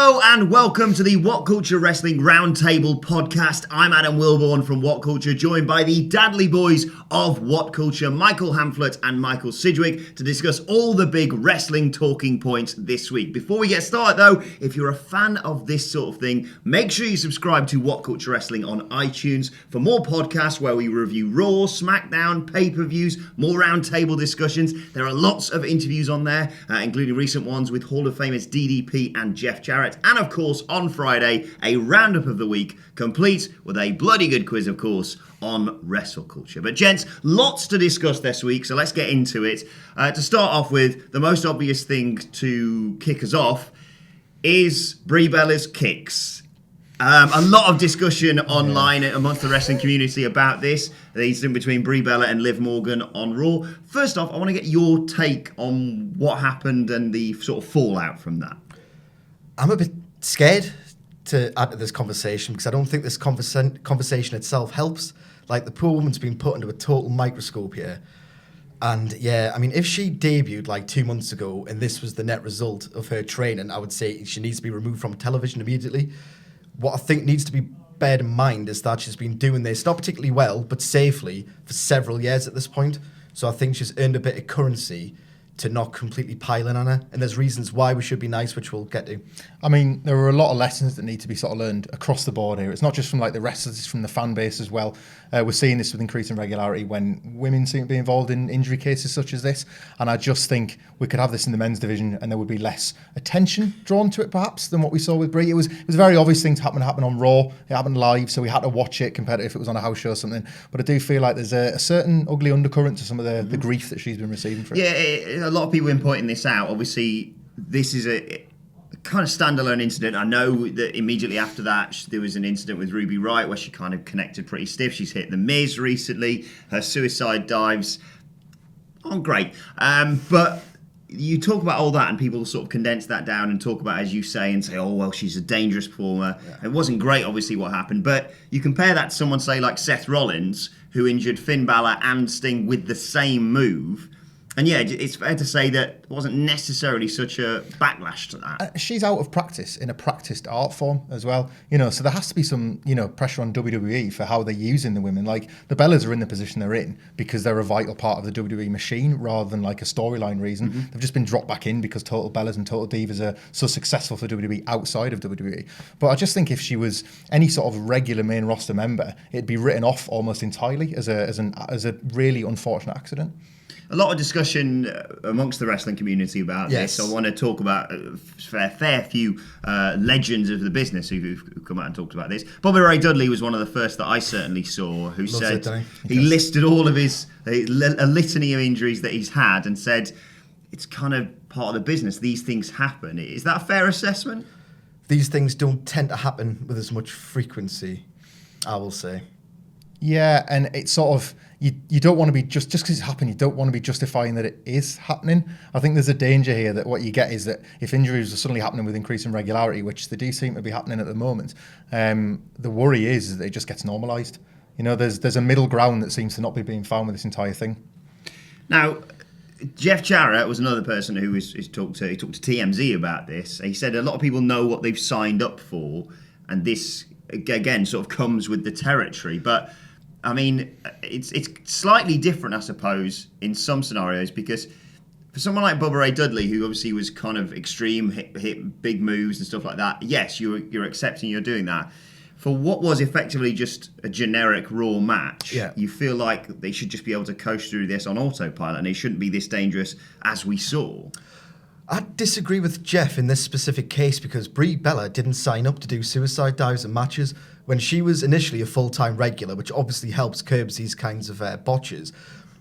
Hello and welcome to the WhatCulture Wrestling Roundtable podcast. I'm Adam Wilbourn from WhatCulture, joined by the Dadley boys of WhatCulture, Michael Hamflett and Michael Sidgwick, to discuss all the big wrestling talking points this week. Before we get started though, if you're a fan of this sort of thing, make sure you subscribe to WhatCulture Wrestling on iTunes for more podcasts where we review Raw, SmackDown, pay-per-views, more roundtable discussions. There are lots of interviews on there, including recent ones with Hall of Famers DDP and Jeff Jarrett. And of course, on Friday, a roundup of the week, complete with a bloody good quiz, of course, on WrestleCulture. But gents, lots to discuss this week, so let's get into it. To start off with, the most obvious thing to kick us off is Brie Bella's kicks. A lot of discussion online amongst the wrestling community about this. The incident between Brie Bella and Liv Morgan on Raw. First off, I want to get your take on what happened and the sort of fallout from that. I'm a bit scared to add to this conversation because I don't think this conversation itself helps. Like, the poor woman's been put into a total microscope here. And yeah, I mean, if she debuted like 2 months ago and this was the net result of her training, I would say she needs to be removed from television immediately. What I think needs to be bear in mind is that she's been doing this, not particularly well, but safely for several years at this point. So I think she's earned a bit of currency to not completely pile in on her. And there's reasons why we should be nice, which we'll get to. I mean, there are a lot of lessons that need to be sort of learned across the board here. It's not just from like the wrestlers, it's from the fan base as well. We're seeing this with increasing regularity when women seem to be involved in injury cases such as this. And I just think we could have this in the men's division and there would be less attention drawn to it perhaps than what we saw with Brie. It was a very obvious thing to happen on Raw. It happened live, so we had to watch it compared to if it was on a house show or something. But I do feel like there's a certain ugly undercurrent to some of the grief that she's been receiving for it. Yeah, a lot of people have been pointing this out. Obviously, this is a kind of standalone incident. I know that immediately after that, there was an incident with Ruby Riott where she kind of connected pretty stiff. She's hit The Miz recently. Her suicide dives aren't great. But you talk about all that and people sort of condense that down and talk about, as you say, and say, oh, well, she's a dangerous performer. Yeah. It wasn't great, obviously, what happened. But you compare that to someone, say, like Seth Rollins, who injured Finn Balor and Sting with the same move. And yeah, it's fair to say that it wasn't necessarily such a backlash to that. She's out of practice in a practiced art form as well. So there has to be some, pressure on WWE for how they're using the women. Like, the Bellas are in the position they're in because they're a vital part of the WWE machine rather than like a storyline reason. Mm-hmm. They've just been dropped back in because Total Bellas and Total Divas are so successful for WWE outside of WWE. But I just think if she was any sort of regular main roster member, it'd be written off almost entirely as a really unfortunate accident. A lot of discussion amongst the wrestling community about this. I want to talk about a fair few legends of the business who've come out and talked about this. Bobby Ray Dudley was one of the first that I certainly saw who said he listed all of his a litany of injuries that he's had and said it's kind of part of the business. These things happen. Is that a fair assessment? These things don't tend to happen with as much frequency, I will say. Yeah, and it's sort of, you don't want to be, just because it's happened, you don't want to be justifying that it is happening. I think there's a danger here that what you get is that if injuries are suddenly happening with increasing regularity, which they do seem to be happening at the moment, the worry is that it just gets normalised. There's a middle ground that seems to not be being found with this entire thing. Now, Jeff Jarrett was another person who he talked to TMZ about this. He said a lot of people know what they've signed up for, and this, again, sort of comes with the territory. But I mean, it's slightly different, I suppose, in some scenarios, because for someone like Bubba Ray Dudley, who obviously was kind of extreme, hit big moves and stuff like that, yes, you're accepting you're doing that. For what was effectively just a generic Raw match, you feel like they should just be able to coast through this on autopilot, and it shouldn't be this dangerous as we saw. I disagree with Jeff in this specific case because Brie Bella didn't sign up to do suicide dives and matches when she was initially a full-time regular, which obviously helps curb these kinds of botches.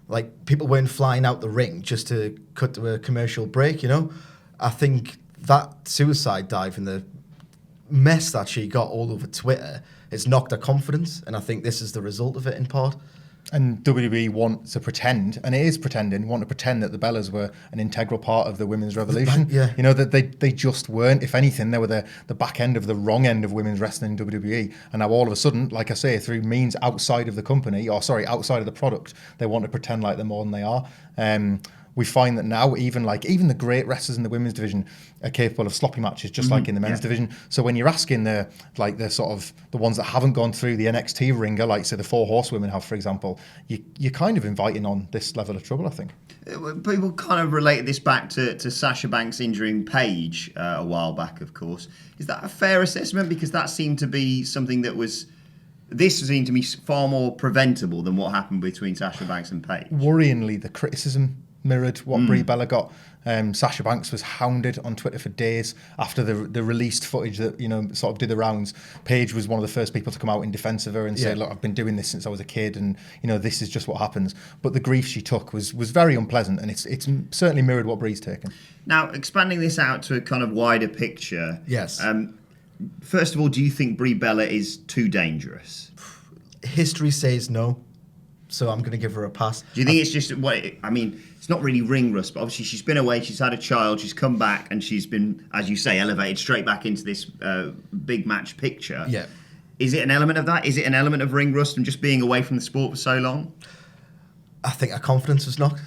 Like, people weren't flying out the ring just to cut to a commercial break, I think that suicide dive and the mess that she got all over Twitter has knocked her confidence, and I think this is the result of it in part. And WWE want to pretend, and it is pretending, want to pretend that the Bellas were an integral part of the women's revolution. That they just weren't. If anything, they were the back end of the wrong end of women's wrestling in WWE. And now all of a sudden, like I say, through means outside of the company, outside of the product, they want to pretend like they're more than they are. we find that now even the great wrestlers in the women's division are capable of sloppy matches, just like in the men's division. So when you're asking the sort of the ones that haven't gone through the NXT ringer, like say the 4 horsewomen have, for example, you're kind of inviting on this level of trouble, I think. People kind of related this back to Sasha Banks injuring Paige a while back, of course. Is that a fair assessment? Because that seemed to be something that was... This seemed to be far more preventable than what happened between Sasha Banks and Paige. Worryingly, the criticism mirrored what Brie Bella got. Sasha Banks was hounded on Twitter for days after the released footage that sort of did the rounds. Paige was one of the first people to come out in defence of her and say, "Look, I've been doing this since I was a kid, and this is just what happens." But the grief she took was very unpleasant, and it's certainly mirrored what Brie's taken. Now, expanding this out to a kind of wider picture. Yes. First of all, do you think Brie Bella is too dangerous? History says no, so I'm going to give her a pass. Do you think it's just it's not really ring rust, but obviously she's been away, she's had a child, she's come back, and she's been, as you say, elevated straight back into this big match picture. Yeah. Is it an element of that? Is it an element of ring rust and just being away from the sport for so long? I think her confidence was knocked.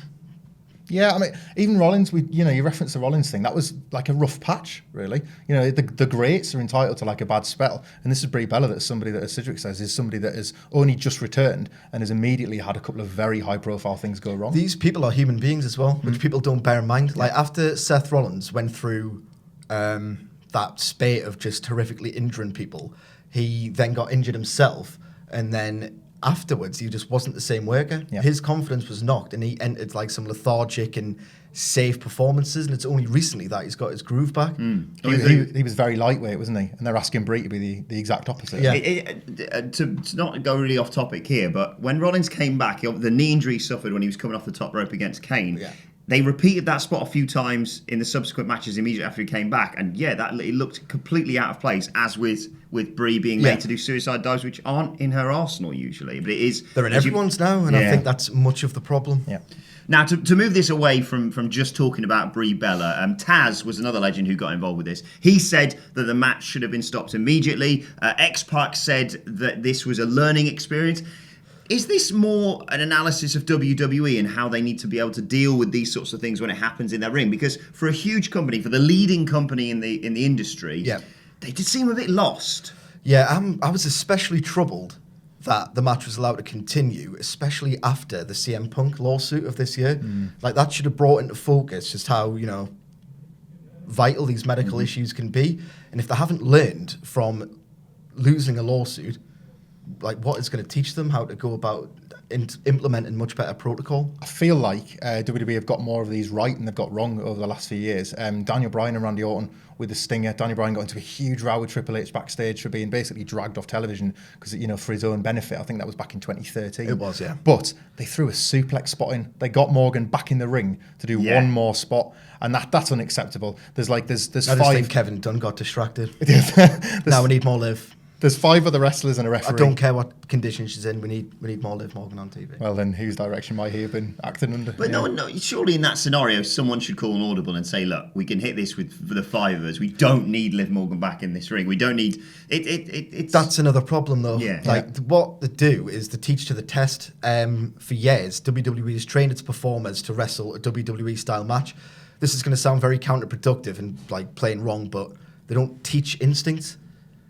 Yeah, I mean, even Rollins, you referenced the Rollins thing. That was like a rough patch, really. The greats are entitled to like a bad spell. And this is Brie Bella, that's somebody that, as Sidgwick says, is somebody that has only just returned and has immediately had a couple of very high-profile things go wrong. These people are human beings as well, which people don't bear in mind. Like, after Seth Rollins went through that spate of just horrifically injuring people, he then got injured himself, and then afterwards he just wasn't the same worker. Yeah. His confidence was knocked, and he entered like some lethargic and safe performances, and it's only recently that he's got his groove back. He was very lightweight, wasn't he? And they're asking Brie to be the exact opposite. Yeah. To not go really off topic here, but when Rollins came back, the knee injury he suffered when he was coming off the top rope against Kane. Yeah. They repeated that spot a few times in the subsequent matches immediately after he came back, and it looked completely out of place, as with Brie being made to do suicide dives, which aren't in her arsenal usually, but it is. They're in everyone's now, and I think that's much of the problem. Yeah. Now, to move this away from just talking about Brie Bella, Taz was another legend who got involved with this. He said that the match should have been stopped immediately. X-Pac said that this was a learning experience. Is this more an analysis of WWE and how they need to be able to deal with these sorts of things when it happens in their ring? Because for a huge company, for the leading company in the industry, they did seem a bit lost. Yeah, I was especially troubled that the match was allowed to continue, especially after the CM Punk lawsuit of this year. Like, that should have brought into focus just how, vital these medical issues can be. And if they haven't learned from losing a lawsuit, like, what is going to teach them how to go about implementing much better protocol? I feel like WWE have got more of these right than they've got wrong over the last few years. Daniel Bryan and Randy Orton with the Stinger. Daniel Bryan got into a huge row with Triple H backstage for being basically dragged off television because, for his own benefit. I think that was back in 2013. It was, yeah. But they threw a suplex spot in. They got Morgan back in the ring to do one more spot, and that's unacceptable. There's I five. just think Kevin Dunn got distracted. Now we need more Liv. There's 5 other wrestlers and a referee. I don't care what condition she's in. We need more Liv Morgan on TV. Well, then whose direction might he have been acting under? But no, surely in that scenario, someone should call an audible and say, look, we can hit this with the 5 of us. We don't need Liv Morgan back in this ring. We don't need... It's... That's another problem, though. Yeah. What they do is they teach to the test. For years, WWE has trained its performers to wrestle a WWE-style match. This is going to sound very counterproductive and, plain wrong, but they don't teach instincts.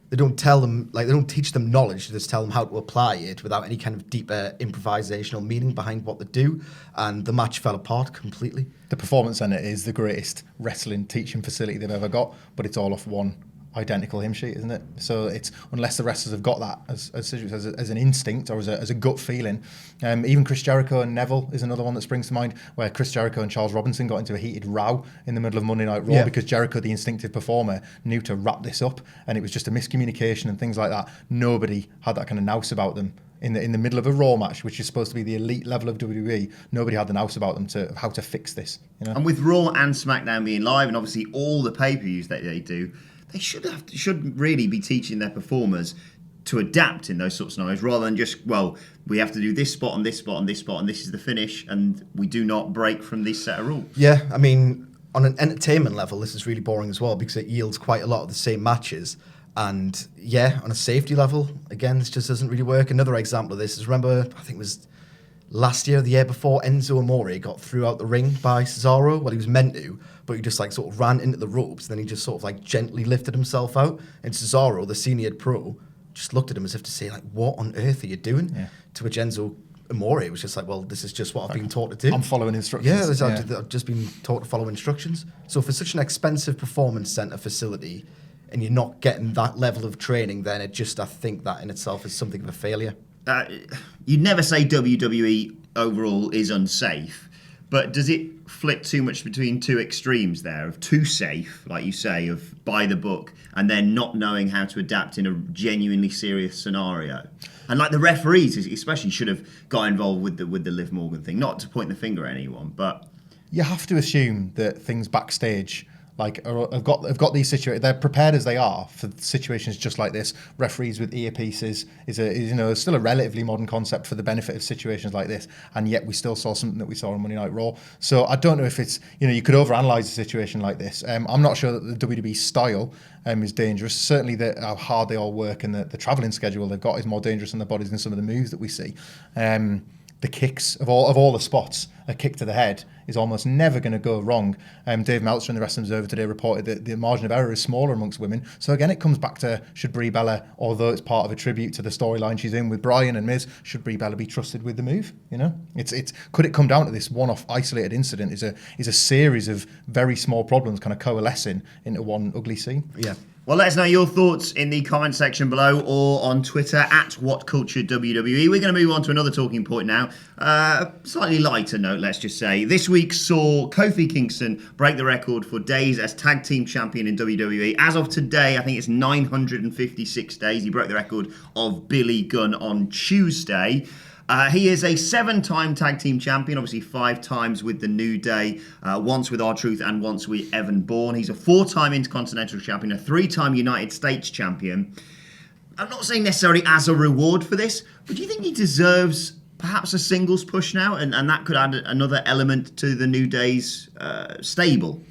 They don't tell them, they don't teach them knowledge. They just tell them how to apply it without any kind of deeper improvisational meaning behind what they do. And the match fell apart completely. The Performance Center is the greatest wrestling teaching facility they've ever got, but it's all off one identical hymn sheet, isn't it? So it's, unless the wrestlers have got that as an instinct or as a gut feeling. Even Chris Jericho and Neville is another one that springs to mind, where Chris Jericho and Charles Robinson got into a heated row in the middle of Monday Night Raw because Jericho, the instinctive performer, knew to wrap this up, and it was just a miscommunication and things like that. Nobody had that kind of nous about them. In the middle of a Raw match, which is supposed to be the elite level of WWE, nobody had the nous about them to how to fix this. And with Raw and SmackDown being live, and obviously all the pay-per-views that they do, they should really be teaching their performers to adapt in those sorts of scenarios, rather than just, we have to do this spot and this spot and this spot, and this is the finish, and we do not break from this set of rules. Yeah, I mean, on an entertainment level, this is really boring as well, because it yields quite a lot of the same matches. And on a safety level, again, this just doesn't really work. Another example of this is, remember, I think it was last year, the year before, Enzo Amore got threw out the ring by Cesaro. Well, he was meant to, but he just like sort of ran into the ropes. And then he just sort of like gently lifted himself out. And Cesaro, the senior pro, just looked at him as if to say, like, what on earth are you doing? Yeah. To which Enzo Amore was just like, well, this is just what I've been taught to do. I'm following instructions. I've just been taught to follow instructions. So for such an expensive performance center facility, and you're not getting that level of training, then I think that in itself is something of a failure. You'd never say WWE overall is unsafe, but does it flip too much between two extremes there of too safe, like you say, of by the book, and then not knowing how to adapt in a genuinely serious scenario? And like the referees especially should have got involved with the Liv Morgan thing, not to point the finger at anyone, but you have to assume that things backstage have got these situations. They're prepared as they are for situations just like this. Referees with earpieces is still a relatively modern concept for the benefit of situations like this, and yet we still saw something that we saw on Monday Night Raw. So I don't know if it's you could overanalyze a situation like this. I'm not sure that the WWE style is dangerous. Certainly how hard they all work and the travelling schedule they've got is more dangerous on their bodies than some of the moves that we see. The kicks of all the spots, a kick to the head is almost never going to go wrong. Dave Meltzer in the Wrestling Observer today reported that the margin of error is smaller amongst women. So again, it comes back to, should Brie Bella, although it's part of a tribute to the storyline she's in with Bryan and Miz, should Brie Bella be trusted with the move? Could it come down to this one-off isolated incident? Is a series of very small problems kind of coalescing into one ugly scene? Yeah. Well, let us know your thoughts in the comment section below or on Twitter at WhatCultureWWE. We're going to move on to another talking point now. Slightly lighter note, let's just say. This week saw Kofi Kingston break the record for days as tag team champion in WWE. As of today, I think it's 956 days. He broke the record of Billy Gunn on Tuesday. He is a 7-time tag team champion, obviously 5 times with the New Day, once with R-Truth and once with Evan Bourne. He's a 4-time Intercontinental champion, a 3-time United States champion. I'm not saying necessarily as a reward for this, but do you think he deserves perhaps a singles push now? And that could add another element to the New Day's stable?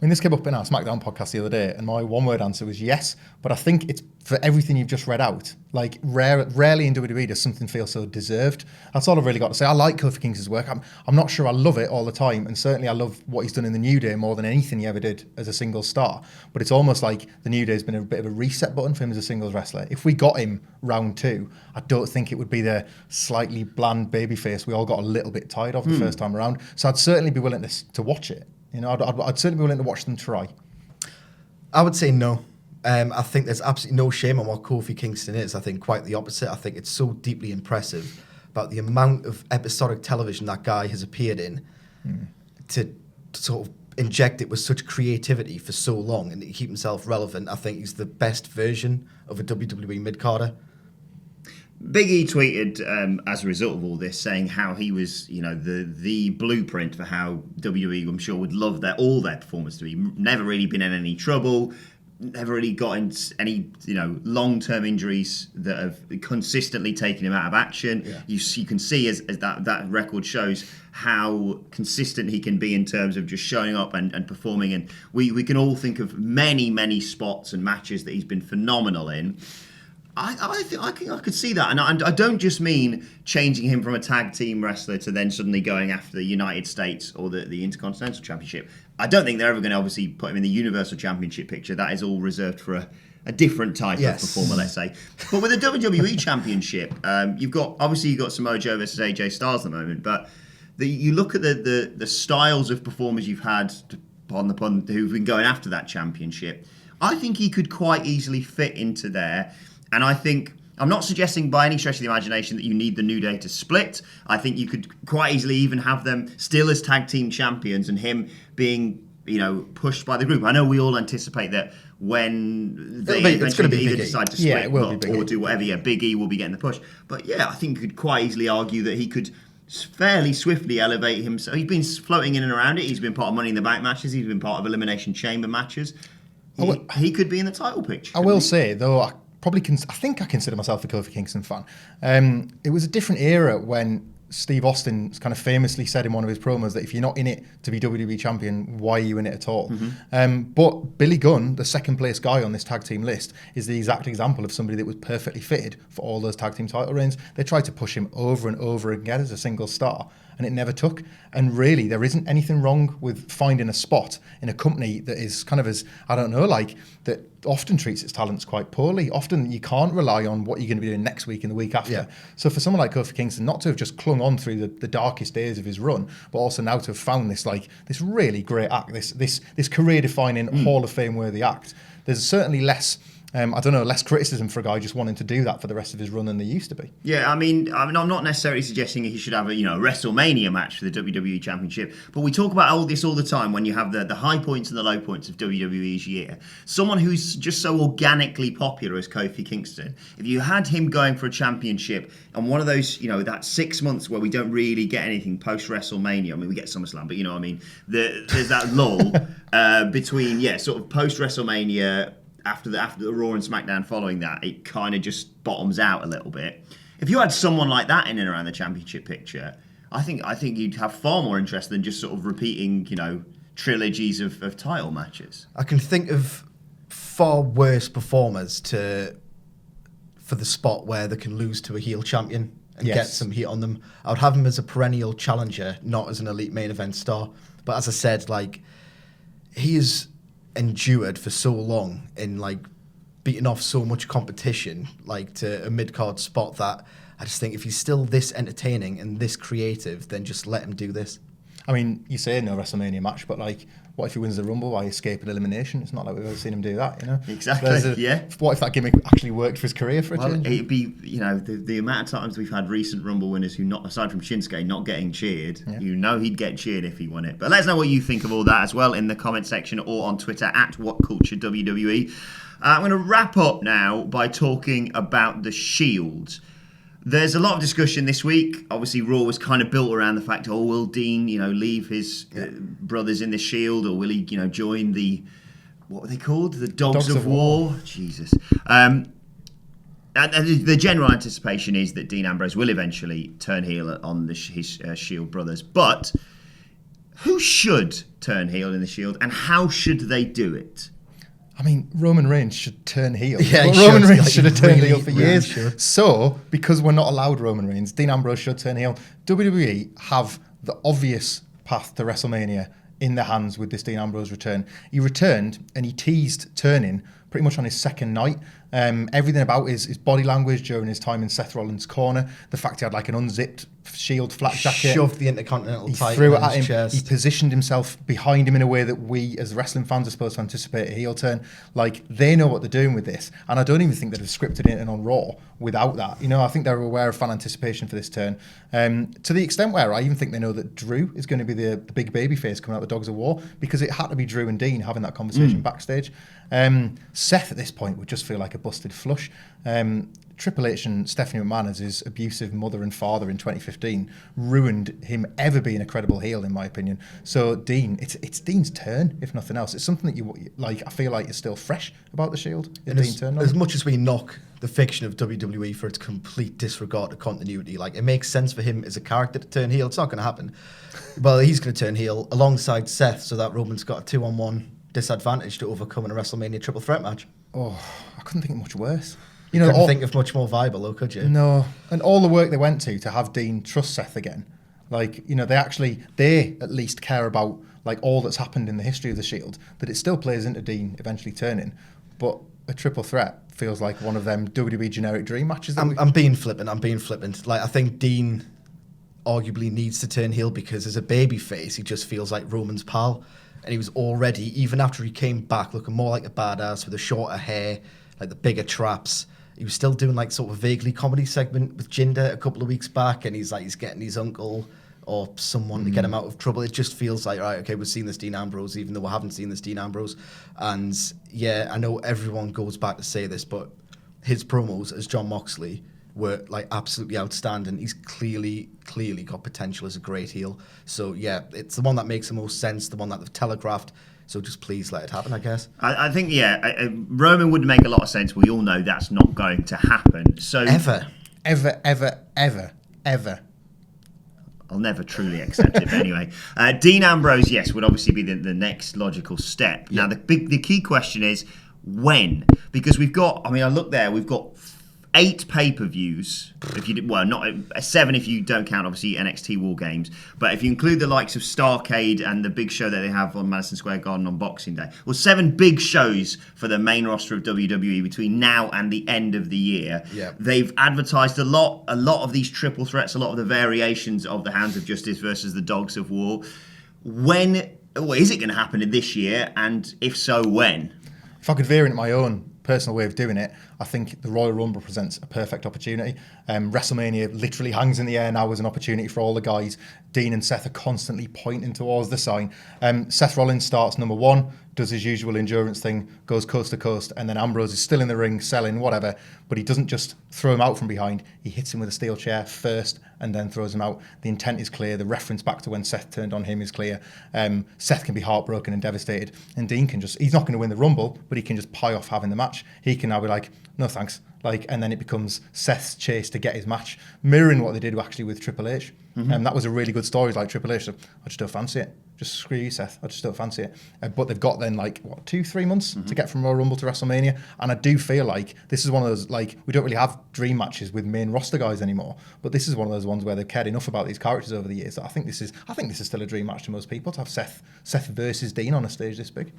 I mean, this came up in our SmackDown podcast the other day, and my one-word answer was yes. But I think it's for everything you've just read out. Like, rarely in WWE does something feel so deserved. That's all I've really got to say. I like Kofi Kingston's work. I'm not sure I love it all the time, and certainly I love what he's done in the New Day more than anything he ever did as a single star. But it's almost like the New Day's been a bit of a reset button for him as a singles wrestler. If we got him round 2, I don't think it would be the slightly bland babyface we all got a little bit tired of the first time around. So I'd certainly be willing to watch it. I'd certainly be willing to watch them try. I would say no. I think there's absolutely no shame on what Kofi Kingston is. I think quite the opposite. I think it's so deeply impressive about the amount of episodic television that guy has appeared in to sort of inject it with such creativity for so long and to keep himself relevant. I think he's the best version of a WWE mid-carder. Big E tweeted as a result of all this, saying how he was, the blueprint for how WWE, I'm sure, would love all their performers to be. Never really been in any trouble, never really got into any, long-term injuries that have consistently taken him out of action. Yeah. You can see as that record shows how consistent he can be in terms of just showing up and performing. And we can all think of many, many spots and matches that he's been phenomenal in. I think I could see that, and I don't just mean changing him from a tag team wrestler to then suddenly going after the United States or the Intercontinental Championship. I don't think they're ever going to obviously put him in the Universal Championship picture. That is all reserved for a different type of performer, let's say. But with the WWE Championship, you've got Samoa Joe versus AJ Styles at the moment, but you look at the styles of performers you've had on the pun who've been going after that championship. I think he could quite easily fit into there. And I think, I'm not suggesting by any stretch of the imagination that you need the New Day to split. I think you could quite easily even have them still as tag team champions and him being, pushed by the group. I know we all anticipate that when they eventually either decide to split or do whatever, Big E will be getting the push. But I think you could quite easily argue that he could fairly swiftly elevate himself. He's been floating in and around it. He's been part of Money in the Bank matches. He's been part of Elimination Chamber matches. He could be in the title picture. I will say, though, I think I consider myself a Kofi Kingston fan. It was a different era when Steve Austin kind of famously said in one of his promos that if you're not in it to be WWE champion, why are you in it at all? But Billy Gunn, the second place guy on this tag team list, is the exact example of somebody that was perfectly fitted for all those tag team title reigns. They tried to push him over and over again as a single star, and it never took. And really, there isn't anything wrong with finding a spot in a company that is kind of as, I don't know, like, that often treats its talents quite poorly. Often you can't rely on what you're going to be doing next week and the week after. Yeah. So for someone like Kofi Kingston not to have just clung on through the darkest days of his run, but also now to have found this really great act, this career-defining Hall of Fame-worthy act, there's certainly less less criticism for a guy just wanting to do that for the rest of his run than there used to be. Yeah, I mean, I'm not necessarily suggesting he should have a WrestleMania match for the WWE Championship, but we talk about all this all the time when you have the high points and the low points of WWE's year. Someone who's just so organically popular as Kofi Kingston, if you had him going for a championship and one of those, that 6 months where we don't really get anything post WrestleMania, I mean, we get SummerSlam, but there's that lull between, sort of post WrestleMania. After the Raw and SmackDown following that, it kind of just bottoms out a little bit. If you had someone like that in and around the championship picture, I think you'd have far more interest than just sort of repeating, trilogies of title matches. I can think of far worse performers for the spot where they can lose to a heel champion and get some heat on them. I would have him as a perennial challenger, not as an elite main event star. But as I said, he is endured for so long in beating off so much competition to a mid-card spot that I just think if he's still this entertaining and this creative, then just let him do this. I mean, you say no WrestleMania match, but what if he wins the Rumble by escaping elimination? It's not like we've ever seen him do that, Exactly, What if that gimmick actually worked for his career for a change? It'd be, the amount of times we've had recent Rumble winners who, not aside from Shinsuke, not getting cheered, he'd get cheered if he won it. But let us know what you think of all that as well in the comment section or on Twitter at WhatCultureWWE. I'm going to wrap up now by talking about the Shield. There's a lot of discussion this week. Obviously, Raw was kind of built around the fact, will Dean, leave his brothers in the Shield, or will he, join the, what were they called? The Dogs of War? Jesus. And the general anticipation is that Dean Ambrose will eventually turn heel on his Shield brothers. But who should turn heel in the Shield, and how should they do it? I mean, Roman Reigns should turn heel. Yeah, Roman Reigns should have turned heel for years. Should. So, because we're not allowed Roman Reigns, Dean Ambrose should turn heel. WWE have the obvious path to WrestleMania in their hands with this Dean Ambrose return. He returned and he teased turning pretty much on his second night. Everything about his body language during his time in Seth Rollins' corner, the fact he had an unzipped Shield flak jacket, shoved the Intercontinental title, threw it at him. Chest. He positioned himself behind him in a way that we as wrestling fans are supposed to anticipate a heel turn. They know what they're doing with this, and I don't even think they'd have scripted it in on Raw without that. I think they're aware of fan anticipation for this turn, to the extent where I even think they know that Drew is going to be the big baby face coming out of the Dogs of War, because it had to be Drew and Dean having that conversation backstage. Seth at this point would just feel like a busted flush. Triple H and Stephanie McMahon as his abusive mother and father in 2015 ruined him ever being a credible heel, in my opinion. So Dean, it's Dean's turn, if nothing else. It's something that you I feel like is still fresh about the Shield. As much as we knock the fiction of WWE for its complete disregard to continuity, it makes sense for him as a character to turn heel. It's not going to happen. Well, he's going to turn heel alongside Seth, so that Roman's got a 2-on-1 disadvantage to overcome in a WrestleMania triple threat match. Oh, I couldn't think of much worse. You couldn't think of much more viable, though, could you? No. And all the work they went to have Dean trust Seth again. They at least care about all that's happened in the history of the Shield, that it still plays into Dean eventually turning. But a triple threat feels like one of them WWE generic dream matches. I'm being flippant. I think Dean arguably needs to turn heel because as a babyface, he just feels like Roman's pal. And he was already, even after he came back, looking more like a badass with the shorter hair, the bigger traps. He was still doing sort of a vaguely comedy segment with Jinder a couple of weeks back, and he's getting his uncle or someone to get him out of trouble. It just feels like, right, okay, we've seen this Dean Ambrose, even though we haven't seen this Dean Ambrose. And yeah, I know everyone goes back to say this, but his promos as Jon Moxley were absolutely outstanding. He's clearly got potential as a great heel. So yeah, it's the one that makes the most sense, the one that they've telegraphed. So just please let it happen, I guess. I think, Roman would make a lot of sense. We all know that's not going to happen. So Ever. I'll never truly accept it. But anyway, Dean Ambrose, yes, would obviously be the next logical step. Yeah. Now, the key question is when, because we've got. I mean, I look there. We've got 8 pay-per-views. If you did, well, not 7 if you don't count obviously NXT War Games. But if you include the likes of Starrcade and the big show that they have on Madison Square Garden on Boxing Day, well, 7 big shows for the main roster of WWE between now and the end of the year. Yeah. They've advertised a lot of these triple threats, a lot of the variations of the Hounds of Justice versus the Dogs of War. When is it going to happen this year? And if so, when? If I could veer into my own personal way of doing it, I think the Royal Rumble presents a perfect opportunity. WrestleMania literally hangs in the air now as an opportunity for all the guys. Dean and Seth are constantly pointing towards the sign. Seth Rollins starts number 1, does his usual endurance thing, goes coast to coast, and then Ambrose is still in the ring selling whatever, but he doesn't just throw him out from behind. He hits him with a steel chair first and then throws him out. The intent is clear. The reference back to when Seth turned on him is clear. Seth can be heartbroken and devastated, and Dean can he's not going to win the Rumble, but he can just pie off having the match. He can now be like, no thanks. And then it becomes Seth's chase to get his match, mirroring what they did actually with Triple H. And that was a really good story. Like Triple H, I just don't fancy it. Just screw you, Seth. I just don't fancy it. But they've got then 2-3 months to get from Royal Rumble to WrestleMania. And I do feel like this is one of those, we don't really have dream matches with main roster guys anymore. But this is one of those ones where they've cared enough about these characters over the years that I think this is still a dream match to most people, to have Seth versus Dean on a stage this big.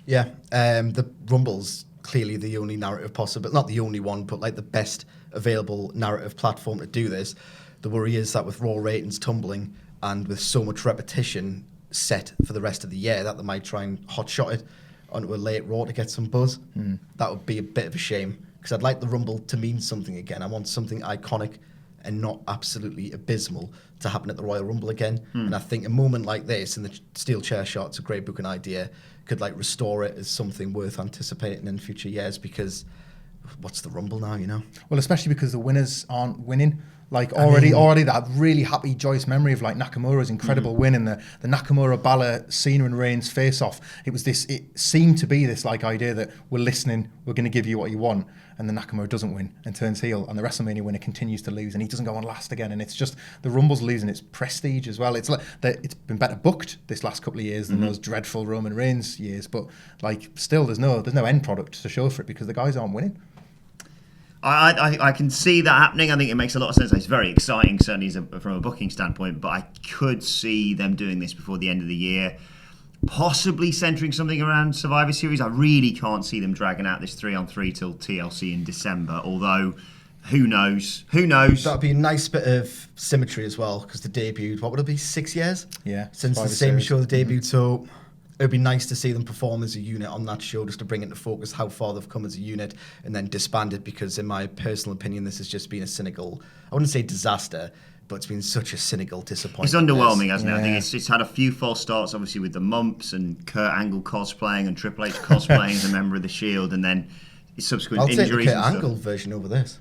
Yeah, the Rumble's clearly the only narrative possible, not the only one, but the best available narrative platform to do this. The worry is that with Raw ratings tumbling and with so much repetition set for the rest of the year, that they might try and hotshot it onto a late Raw to get some buzz. That would be a bit of a shame, because I'd like the Rumble to mean something again. I want something iconic and not absolutely abysmal to happen at the Royal Rumble again. And I think a moment like this, and the steel chair shot's a great booking idea, could restore it as something worth anticipating in future years, because what's the Rumble now, Well, especially because the winners aren't winning. Already that really happy, joyous memory of Nakamura's incredible win and the Nakamura Balor Cena and Reigns face off. It seemed to be this idea that we're listening, we're going to give you what you want, and then Nakamura doesn't win and turns heel, and the WrestleMania winner continues to lose, and he doesn't go on last again, and it's just the Rumble's losing its prestige as well. It's it's been better booked this last couple of years than those dreadful Roman Reigns years, but still there's no end product to show for it because the guys aren't winning. I can see that happening. I think it makes a lot of sense. It's very exciting, certainly from a booking standpoint, but I could see them doing this before the end of the year, possibly centering something around Survivor Series. I really can't see them dragging out this 3-on-3 till TLC in December, although who knows? That'd be a nice bit of symmetry as well, because the debuted, what would it be, 6 years? Yeah. Since Survivor the same Series. show the debuted, so it would be nice to see them perform as a unit on that show, just to bring into focus how far they've come as a unit, and then disband it, because in my personal opinion, this has just been a cynical, I wouldn't say disaster, but it's been such a cynical disappointment. It's underwhelming, hasn't it? I Yeah. think it's had a few false starts, obviously, with the mumps and Kurt Angle cosplaying and Triple H cosplaying as a member of the Shield, and then subsequent I'll take injuries. the Kurt and stuff. Angle version over this.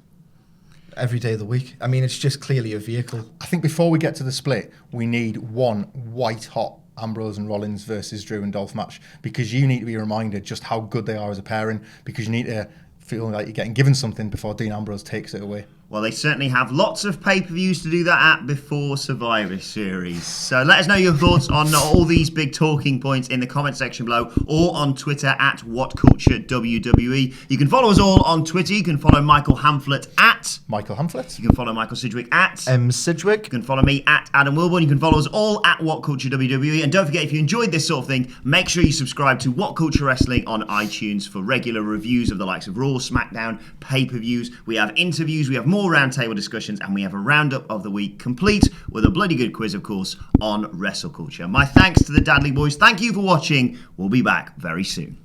Every day of the week. I mean, it's just clearly a vehicle. I think before we get to the split, we need one white-hot Ambrose and Rollins versus Drew and Dolph match, because you need to be reminded just how good they are as a pairing, because you need to feel like you're getting given something before Dean Ambrose takes it away. Well, they certainly have lots of pay-per-views to do that at before Survivor Series. So let us know your thoughts on all these big talking points in the comment section below, or on Twitter at WhatCultureWWE. You can follow us all on Twitter. You can follow Michael Hamflett at Michael Hamflett. You can follow Michael Sidgwick at Sidgwick. You can follow me at Adam Wilbourn. You can follow us all at WhatCultureWWE. And don't forget, if you enjoyed this sort of thing, make sure you subscribe to What Culture Wrestling on iTunes for regular reviews of the likes of Raw, SmackDown, pay-per-views. We have interviews, we have more roundtable discussions, and we have a roundup of the week complete with a bloody good quiz, of course, on WrestleCulture. My thanks to the Dadley boys. Thank you for watching. We'll be back very soon.